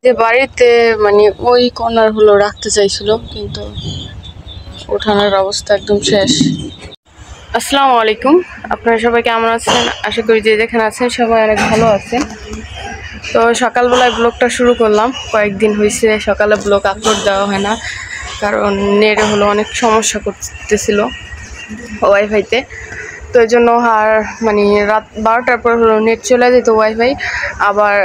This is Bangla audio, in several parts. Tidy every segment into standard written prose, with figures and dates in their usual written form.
যে বাড়িতে মানে ওই কর্নার হলো রাখতে চাইছিল, কিন্তু ওঠানোর অবস্থা একদম শেষ। আসসালামু আলাইকুম, আপনারা সবাই কেমন আছেন? আশা করি যে যেখানে আছেন সবাই অনেক ভালো আছেন। তো সকালবেলায় ব্লগটা শুরু করলাম। কয়েকদিন হয়েছে সকালে ব্লগ আপলোড দেওয়া হয় না, কারণ নেটে হলো অনেক সমস্যা করতেছিল ওয়াইফাইতে। তো এই জন্য আর মানে রাত 12টার পর হলো নেট চলে যেত ওয়াইফাই, আবার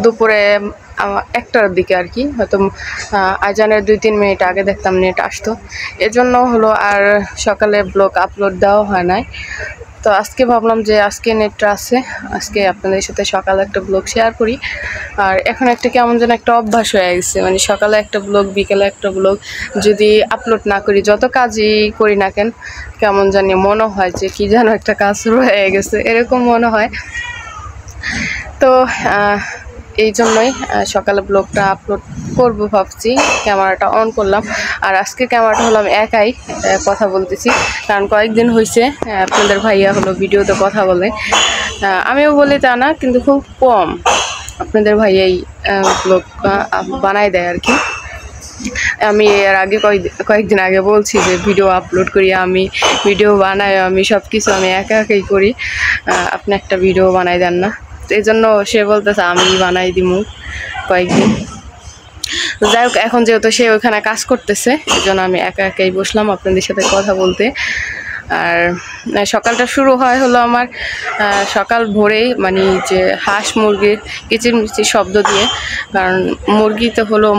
দুপুরে 1টার দিকে আর কি, হয়তো আজানের 2-3 মিনিট আগে দেখতাম নেট আসতো। এজন্য হলো আর সকালে ব্লগ আপলোড দেওয়া হয় নাই। তো আজকে ভাবলাম যে আজকে নেটটা আছে, আজকে আপনাদের সাথে সকালে একটা ব্লগ শেয়ার করি। আর এখন একটা কেমন যেন একটা অভ্যাস হয়ে গেছে, মানে সকালে একটা ব্লগ বিকেলে একটা ব্লগ যদি আপলোড না করি, যত কাজই করি না কেন কেমন জানি মনে হয় যে কি যেন একটা কাজ রয়ে গেছে, এরকম মনে হয়। তো এই জন্যই সকালে ব্লগটা আপলোড করবো ভাবছি। ক্যামেরাটা অন করলাম, আর আজকে ক্যামেরাটা হলাম একাই কথা বলতেছি, কারণ কয়েকদিন হয়েছে আপনাদের ভাইয়া হলো ভিডিওতে কথা বলে। আমিও বলি তা না, কিন্তু খুব কম আপনাদের ভাইয়াই ব্লগ বানায় দেয় আর কি। আমি এর আগে কয়েকদিন আগে বলছি যে ভিডিও আপলোড করি, আমি ভিডিও বানাই, আমি সব কিছু আমি একা একাই করি, আপনি একটা ভিডিও বানাই দেন না। এই জন্য সে বলতেছে আমি বানাই দিমু কয়েকদিন। যাই হোক, এখন যেহেতু সে ওইখানে কাজ করতেছে, এই জন্য আমি একা একাই বসলাম আপনাদের সাথে কথা বলতে। আর সকালটা শুরু হয় হলো আমার সকাল ভোরেই, মানে যে হাঁস মুরগির কিচিরমিচির শব্দ দিয়ে, কারণ মুরগিতে হলো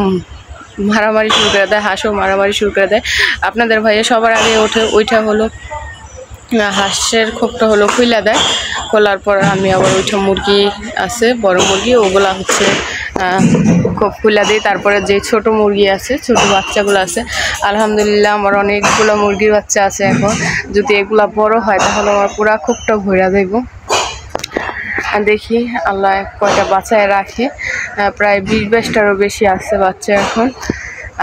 মারামারি শুরু করে দেয়, হাঁসও মারামারি শুরু করে দেয়। আপনাদের ভাইয়া সবার আগে ওইটা হলো হাঁসের খোপটা হলো খুইলা দেয়, খোলার পর আমি আবার ওইটা মুরগি আছে বড় মুরগি, ওগুলা হচ্ছে খোপ খুইলা দিই। তারপরে যে ছোট মুরগি আছে, ছোট বাচ্চাগুলো আছে, আলহামদুলিল্লাহ আমার অনেকগুলো মুরগির বাচ্চা আছে এখন। যদি এগুলা বড় হয় তাহলে আমার পুরা খোপটা ভরা দেব। দেখি আল্লাহ কয়টা বাচ্চায় রাখে, প্রায় 20-22টারও বেশি আছে বাচ্চা এখন।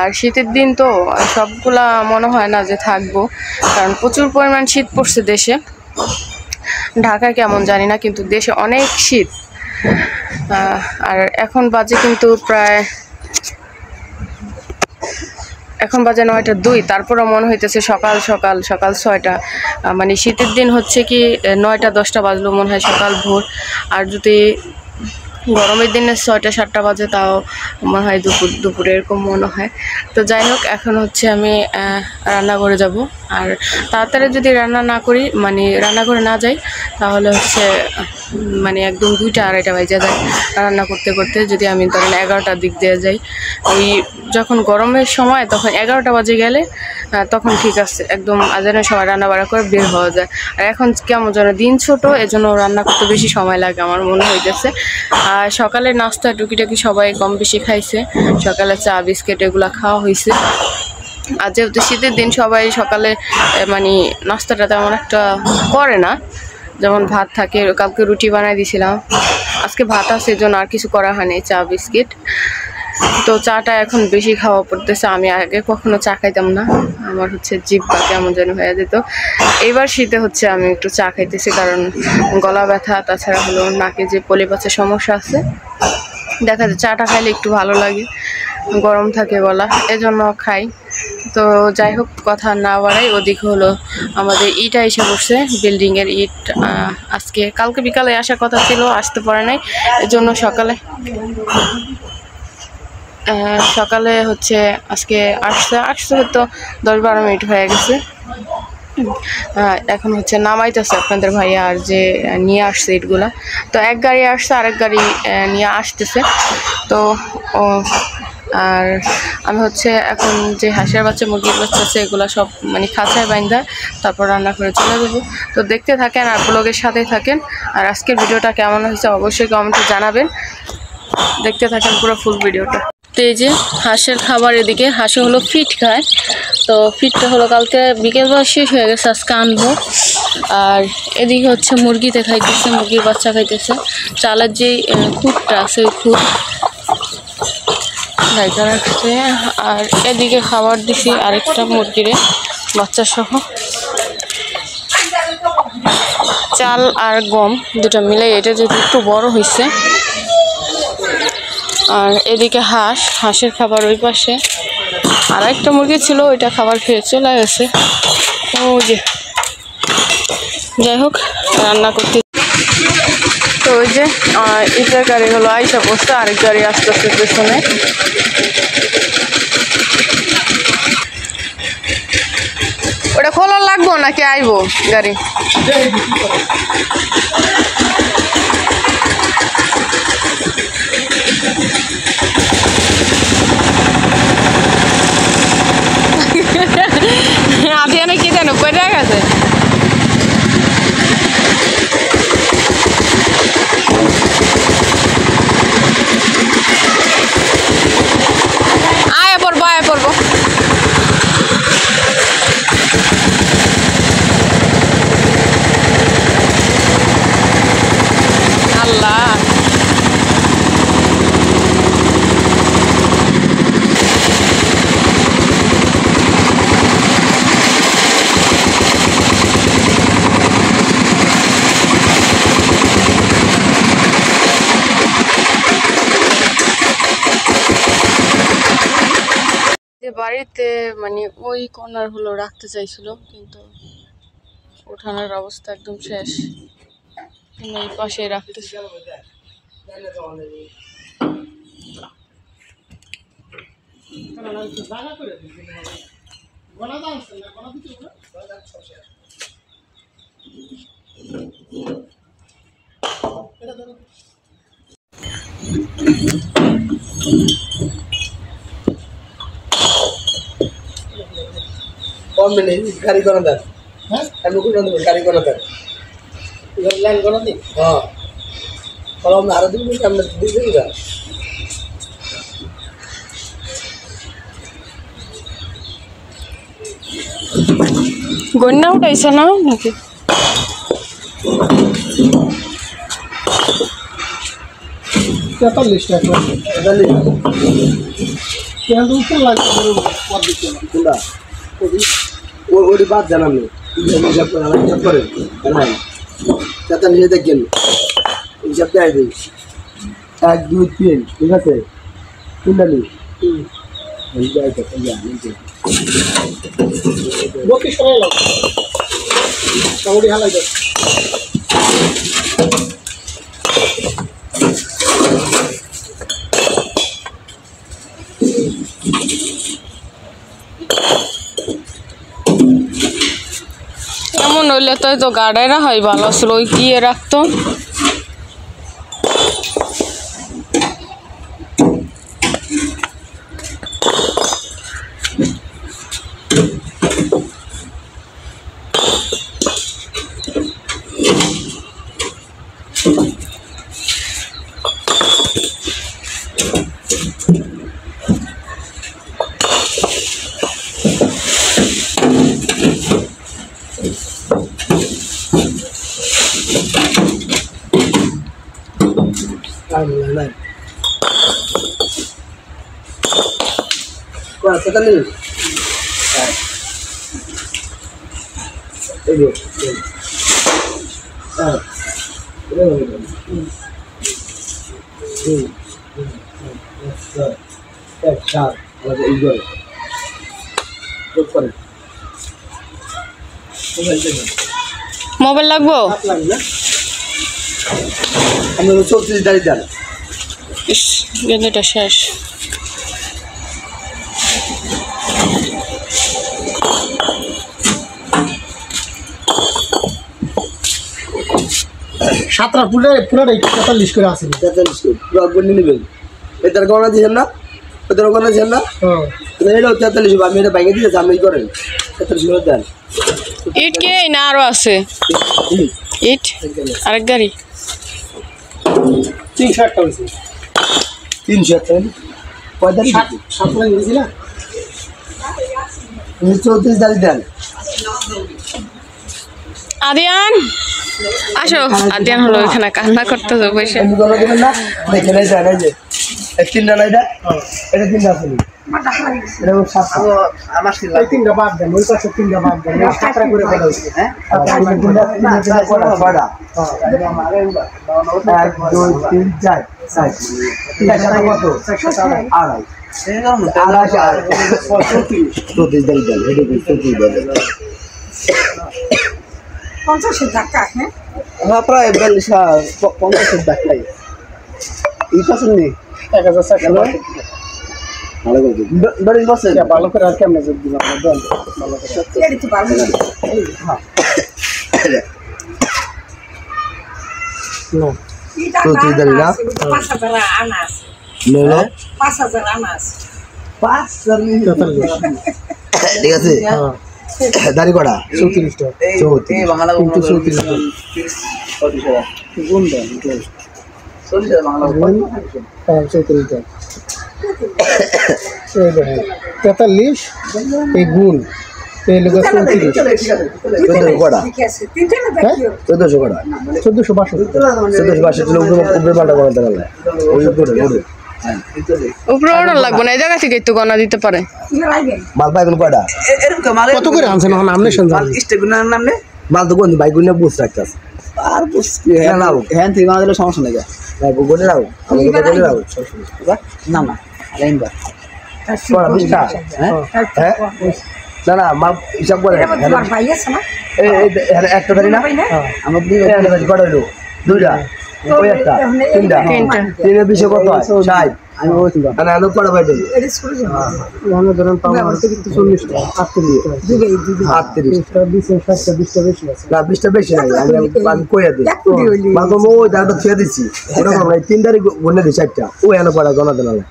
আর শীতের দিন তো সবগুলা মনে হয় না যে থাকবো, কারণ প্রচুর পরিমাণ শীত পড়ছে দেশে। ঢাকায় কেমন জানি না, কিন্তু দেশে অনেক শীত। আর এখন বাজে কিন্তু প্রায়, এখন বাজে 9টা 2, তারপরে মনে হইতেছে সকাল 6টা। মানে শীতের দিন হচ্ছে কি 9টা-10টা বাজলো মনে হয় সকাল ভোর। আর যদি গরমের দিনে 6টা-7টা বাজে, তাও মনে হয় দুপুরে এরকম মনে হয়। তো যাই হোক, এখন হচ্ছে আমি রান্নাঘরে যাব। আর তাড়াতাড়ি যদি রান্না না করি, মানে রান্নাঘরে না যাই, তাহলে হচ্ছে মানে একদম 2টা-2:30 বাজে যায় রান্না করতে করতে। যদি আমি ধরেন 11টার দিক দিয়ে যাই, ওই যখন গরমের সময় তখন 11টা বাজে গেলে তখন ঠিক আছে, একদম আজানের সময় রান্না বাড়া করে বের হওয়া যায়। আর এখন কেমন যেন দিন ছোট, এজন্য রান্না করতে বেশি সময় লাগে আমার মনে হইতেছে। আর সকালে নাস্তা টুকিটাকি সবাই কম বেশি খাইছে, সকালে চা বিস্কিট এগুলা খাওয়া হয়েছে। আর যেহেতু শীতের দিন সবাই সকালে মানে নাস্তাটা তেমন একটা করে না, যেমন ভাত থাকে, কালকে রুটি বানাই দিয়েছিলাম, আজকে ভাত আছে, এজন্য আর কিছু করা হয়নি, চা বিস্কিট। তো চাটা এখন বেশি খাওয়া পড়তেছে। আমি আগে কখনো চা খাইতাম না, আমার হচ্ছে জিহ্বা কেমন যেন হয়ে যেত। এইবার শীতে হচ্ছে আমি একটু চা খাইতেছি, কারণ গলা ব্যথা, তাছাড়া হলো নাকে যে পলিপাসের সমস্যা আছে, দেখা যায় চাটা খাইলে একটু ভালো লাগে, গরম থাকে গলা, এজন্য খাই। তো যাই হোক, কথা না বাড়াই, ওদিকে হলো আমাদের ইটা এসে পড়ছে, বিল্ডিংয়ের ইট। কালকে বিকালে আসার কথা ছিল, আসতে পারে নাই, এজন্য সকালে হচ্ছে আজকে আসছে হয়তো 10-12 মিনিট হয়ে গেছে। এখন হচ্ছে নামাইতেছে আপনাদের ভাইয়া, আর যে নিয়ে আসছে ইটগুলা। তো এক গাড়ি আসছে, আরেক গাড়ি নিয়ে আসতেছে। তো আর আমি হচ্ছে এখন যে হাঁসের বাচ্চা মুরগির বাচ্চা আছে, এগুলো সব মানে খাঁচায় বাইন্ধা তারপর রান্না করে চলে যাবো। তো দেখতে থাকেন আর ব্লগের সাথেই থাকেন। আর আজকের ভিডিওটা কেমন হয়েছে অবশ্যই কমেন্টে জানাবেন, দেখতে থাকেন পুরো ফুল ভিডিওটা। তো এই যে হাঁসের খাবার, এদিকে হাঁসে হলো ফিট খায়, তো ফিটটা হলো কালকে বিকেলবেলা শেষ হয়ে গেছে, আজকে আনবো। আর এদিকে হচ্ছে মুরগিতে খাইতেছে, মুরগির বাচ্চা খাইতেছে, চালের যে খুঁটটা আছে ওই খুঁট ঢাকা রাখছে। আর এদিকে খাবার দিছি আরেকটা মুরগিরে বাচ্চা সহ। চাল আর গম দুটো মিলে এটা যদি একটু বড় হয়েছে। আর এদিকে হাঁসের খাবার ওই পাশে, আর একটা মুরগি ছিল ওইটা খাবার খেয়ে চলে গেছে। ওই যে যাই হোক রান্না করতে, তো ওই যে ইটার গাড়ি হলো আইসা বসছে, আরেক গাড়ি আস্তে আস্তে পেছনে। ওটা খোলা লাগবো নাকি আইবো গাড়ি? আদিয়ানে কি জানো কয় টাকা আছে? আয় পড়বো আল্লাহ। বাড়িতে মানে ওই কর্নার হলো রাখতে চাইছিল, কিন্তু ওঠানোর অবস্থা একদম শেষ। এই পাশে রাখতেছে। कौन मिले गाड़ी कौन था? हाँ हम लोग कौन गाड़ी कौन था? इधर लाइन कौन थी? हाँ kalau हम हारा दिन में हमने दी देगा গন্যা উঠাইছে না নাকি? क्या लिस्ट है? क्या लिस्ट? क्या दूसरा लाइन पर दिखता है पूरा वो बात जाना नहीं ये जब अलग जब करे है क्या तो नहीं देख गया जब क्या है देख 1 2 3 ठीक है तीन नहीं ये जाए तो क्या नहीं वो किस तरह लगा साउंड यहाँ लगा এমন হইলে তো গাড়াইরা হয় ভালো ছিল, ওই গিয়ে রাখতো। Wah, setan ni. Ini. Mobile লাগবো? আমি 34 দাঁড়িয়ে যান। ইস গেন্দাটা শেষ। সাতটা পুরোটাই 44 করে আছে 43 করে পুরো বন্নি নেবেন এটার গণনা দিছেন না এটার গণনা দিছেন না হ্যাঁ এটা 43 আমি এটা ভাঙে দিয়েছি আমি করেন 43 করে দেন ইট কে না আরো আছে ইট আরেক গাড়ি 360 টাকা আছে 360 45 7 লাখ দিছি না 34 দাঁড়িয়ে দেন আদিয়ান আসো আদিয়ান হলো এখানে কান্না করতেছে বসে। এমনি গলা দিবেন না দেখে নাই যায় না যে এই তিনটা নাই এটা এটা তিনটা আছে এটা সাতটা আমার ছিল এই তিনটা বাদ দেন ওই পাশে তিনটা বাদ দেন এই সাতটা করে বলা হইছে হ্যাঁ তিনটা করে ছয়টা হ্যাঁ 1 2 3 4 5 এটা কত আড়াই চৌত্রিশ দেন দেন এটা 34 দেন 50 টাকা হ্যাঁ হ্যাঁ প্রায় 50 টাকাই এই পাশের নেই 1000 টাকা ভালো করে দিন বড় বসে ভালো করে আর কেমনে যোগ দিন আপনার দেন ভালো করে এর তো ভালো হ্যাঁ নো তো তুই দিলি না 5000 আনাস নো নো 5000 আনাস 5000 ঠিক আছে হ্যাঁ দাড়ি কড়া 34 টাকা 34 বাংলা কিন্তু 34 টাকা 30 টাকা গুণ দেন 40 টাকা বাংলা হ্যাঁ 34 টাকা এই দেখেন 43 এই গুণ এই লোক 34 14 কড়া ঠিক আছে তিনটা না দেখিও 1400 কড়া 1462 ছিল উপরে পাল্টা করা দেওয়া ওই উপরে উপরে অর্ডার লাগবে না এই জায়গা থেকে একটু গণা দিতে পারে মাল পাইবেন কয়টা কত করে আনছেন এখন আপনি শুনছেন স্টেগুনার নামে মাল তো কোন বাইক গুনে বুঝ রাখতাছ আর বুঝ হ্যাঁ নাও হ্যাঁ ঠিক আমাদের সমস্যা নাই না গুনে নাও আমাদের গুনে নাও না না লাইনবা পড়া বিস্তা হ্যাঁ হ্যাঁ না না মাল হিসাব করে তোমার ভাই আছে না এই একটা ধরি না আমরা দুই ধরি কত হলো দুইটা ওই একটা তিনটা তিনের বিষয় কত হয় 60 আমি বলছি না আলো পড়া পাই দেব এটা শুরু যাবে আমরা ধরেন পাবো 40 টাকা 38 টাকা 20 টা বেশি আছে না 20 টা বেশি নাই আমি কইয়া দিই মাগো মো দাদা ছেড়ে দিছি ওটা আমরা তিনটারই গুণে দিই 4টা ওই আলো পড়া গণা দেন না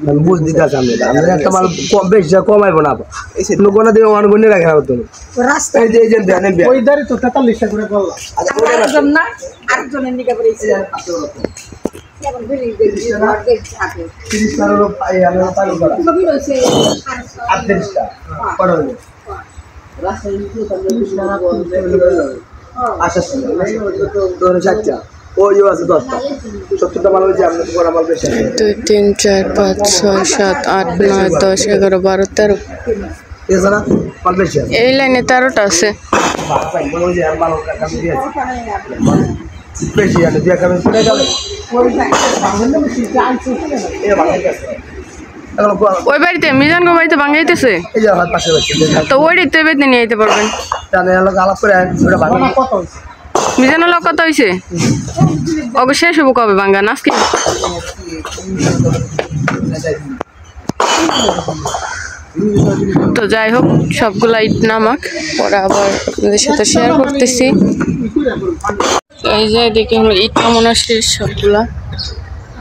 আমি বুঝ দিতে সামনে আমরা একটা মাল কম বেশি কমাইবো না এই গণা দিয়ে ওয়ান গুণে রাখা হবে তুমি রাস্তা এই যে দেন ওই দাঁড়ি তো 43 টাকা করে বললাম আরেকজন না আরেকজনের নিকে পড়েছে এখন বিলি দেবি আর দেখতে থাকে 30 টাকার পাই আমি পাই করা কবি রইছে 38 টাকা পড়া হলো রাস্তায় নিচে তাহলে 30 টাকা আচ্ছা ধরে 4টা ওই আছে 10টা 70টা মাল হইছে আপনি পড়া মাল বেশি 2 3 4 5 6 7 8 9 10 11 12 13 এছাড়া মাল বেশি আছে এই লাইনে 13টা আছে বলো যে আর মাল কাম দিয়েছে বেশি আছে দিয়া কাম করে গেল এ ভালো আছে ওই বাড়িতে মিজান গো বাড়িতে ভাঙাইতেছে এই যে হাত পাশে বসে তো ওই দিতে বেতে নিয়ে যেতে পারবেন তাহলে আলাদা আলাপ করে ওটা ভাঙা কত হইছে মিজানের লোক কত হয়েছে অবশ্যই শুভ কবে ভাঙ্গা নাকি তো যাই হোক সবগুলা ইট নামাক পরে আবার আপনাদের সাথে শেয়ার করতেছি এই যে এদিকে হলো ইট নামানো শেষ সবগুলা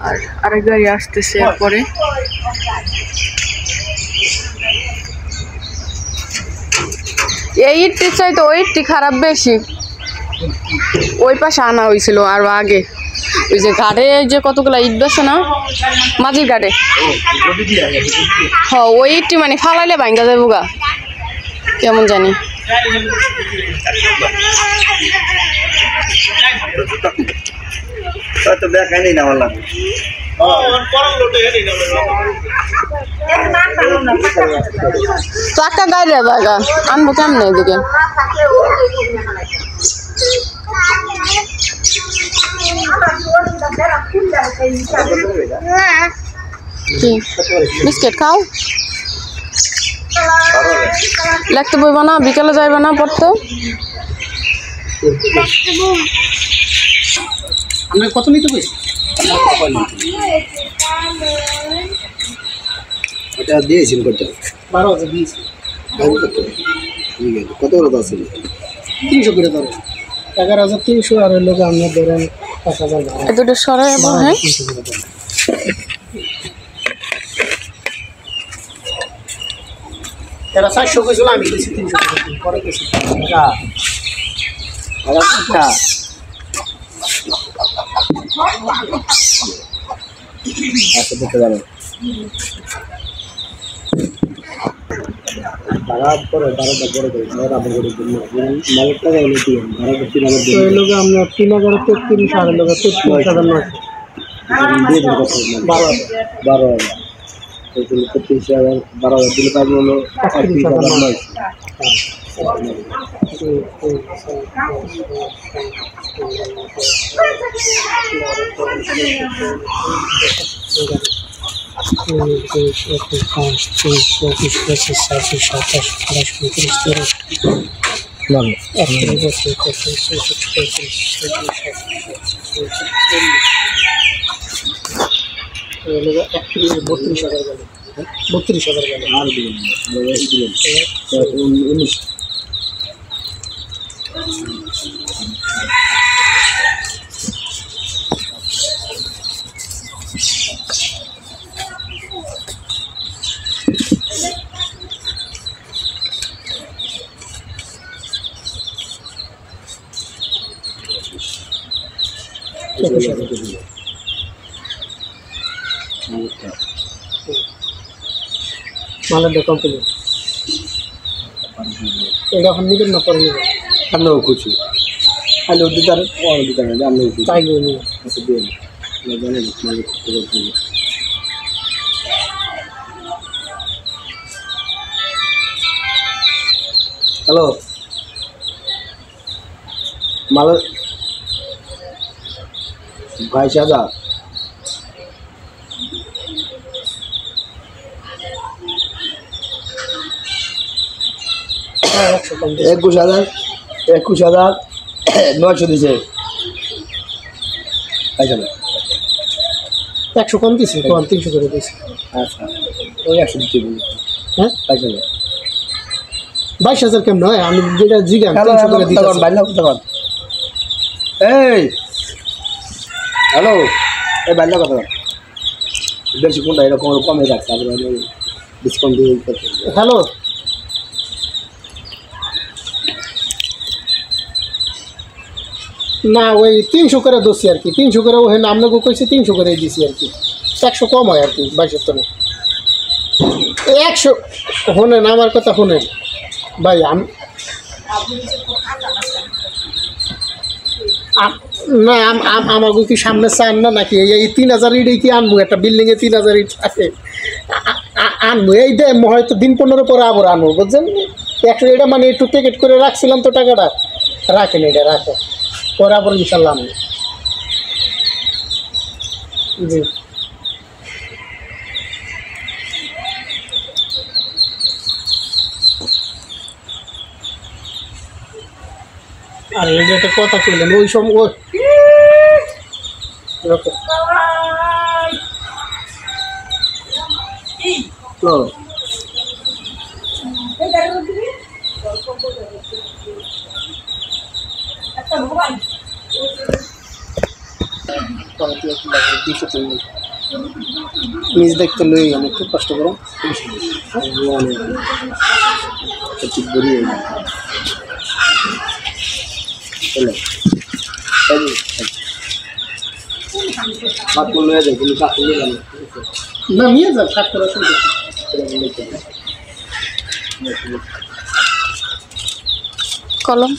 আর আরেক গাড়ি আসতেছে এরপরে এই ইটটি চাইতো ওই ইটটি খারাপ বেশি ওই পাশে আনা হয়েছিল আর আগে ওই যে ঘাটে যে কতগুলা ইট বেছে না মাঝির ঘাটে হ্যাঁ ওই ইটটি মানে ফালাইলে ভাঙ্গা যাবো গা কেমন জানি তো দেখাই নেই না বললাম তো একটা গাড়ি জায়গা আনবো কেমন এদিকে বিস্কিট খাও লাগতে বইবা না বিকালে যাইবা না পড়তে আমরা কত নিতে কইছি এটা দিয়েছেন কত 12000 দিয়েছি কত করে আছে 300 করে ধরো 11300 আর লোক আমরা ধরেন 5000 ভাড়া দুটো সরাই হ্যাঁ এরা 400 কইছিল আমি কইছি 300 করে কইছি আচ্ছা দেখতে যাবেন ভাড়া করে ভাড়াটা করে দেয় ভাড়া করে জন্য মালিক টাকা এনে দিয়ে ভাড়া করতে না তো এই লোকে আমরা 3033 আর লোকে 33,900 দিয়ে দিন কত 12,000 এইগুলো 33,000 12,000 দিলে পাবো হলো 32,000 গেল 32,000 গেল আর দিন 19 মালের কমপ্লিট এটা এখন নিবেন না পরে নেবেন আমরাও খুশি খালি দিদার আমরা তাই নিয়ে হ্যালো মাল 22,000 21,900 দিছে 100 কম দিছি 300 করে দিছি আচ্ছা ওই 100 দিতে বলি হ্যাঁ 22,000 22,000 কেমন হয় আমি যেটা জিগাম 300 করে দিছি এই হ্যালো এই বাইলা কথা বেশি কোনটা এরকম কমে রাখছে আমরা ডিসকাউন্ট দিয়ে হ্যালো না ওই 300 করে দোষী আর কি 300 করে ওখানে আপনাকে কইছে 300 করে দিছি আর কি 100 কম হয় আর কি 22 টাকা 100 শোনেন আমার কথা শোনেন ভাই আমি না আমাকে কি সামনে চান না নাকি এই 3,000 ইটই কি আনবো একটা বিল্ডিংয়ে 3,000 ইট আছে আনবো এই দে হয়তো দিন 15 পরে আবার আনবো বুঝছেন 100 এটা মানে একটু প্যাকেট করে রাখছিলাম তো টাকাটা রাখেন এটা রাখো পরে আবার ইনশাল্লাহ আমি জি আর এই একটা কথা কইলেন ওই সময় ওকে তো নিজ দেখতে লই আমি একটু কষ্ট করো না নিয়ে যান কাজ করা কলম